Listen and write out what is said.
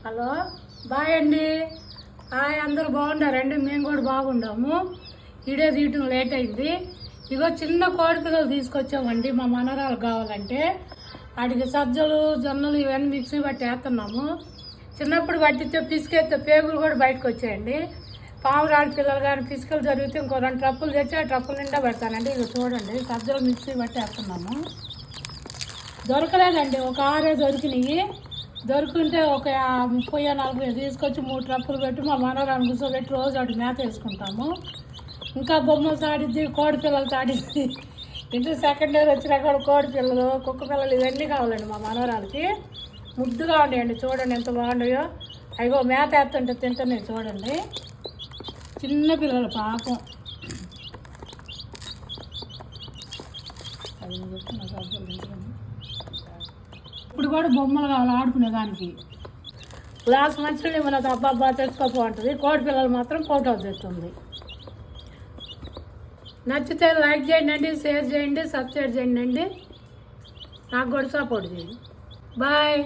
Hello, bye అండి. Hi, అందరూ బాగున్నారండి? మేము కూడా బాగున్నాము. వీడియో తీయటం లేట్ అయింది. ఇగో చిన్న కోడి పిల్లలు తీసుకొచ్చామండి మా మనరాలు కావాలంటే. వాటికి సజ్జలు జొన్నలు ఇవన్నీ మిక్సీ పట్టి వేస్తున్నాము. చిన్నప్పుడు పట్టిస్తే పిసికేస్తే పేగులు కూడా బయటకు వచ్చాయండి. పావురాడి పిల్లలు కానీ పిసుకలు జరిగితే ఇంకో 2 ట్రప్పులు తెచ్చి ఆ ట్రప్పుల నిండా పెడతానండి. ఇక చూడండి, సజ్జలు మిక్సీ పట్టి వేస్తున్నాము. దొరకలేదండి, ఒక 6 దొరికినాయి. దొరుకుంటే ఒక 30-40 తీసుకొచ్చి 3 ట్రప్పులు పెట్టి మా మనవరాన్ని కూర్చోబెట్టి రోజు వాటి మేత వేసుకుంటాము. ఇంకా బొమ్మలు తాడిద్ది, కోడి పిల్లలు తాడిద్ది. ఇంటి సెకండ్ ఇయర్ వచ్చినా కూడా కోడి పిల్లలు, కుక్క పిల్లలు ఇవన్నీ కావాలండి మా మనవరాలకి. ముద్దుగా ఉండేయండి, చూడండి ఎంత బాగున్నాయో. అయ్యో మేత వేస్తుంటే తింటున్నాయి చూడండి. చిన్న పిల్లలు పాపం. ఇప్పుడు కూడా బొమ్మలు కావాలి ఆడుకునే దానికి. గ్లాస్ మంచిగా మన అబ్బాబ్బా తెచ్చుకోపో ఉంటుంది. కోడి పిల్లలు మాత్రం ఫోటో తెస్తుంది. నచ్చితే లైక్ చేయండి, షేర్ చేయండి, సబ్స్క్రైబ్ చేయండి. నాకు కూడా సపోర్ట్ చేయండి. బాయ్.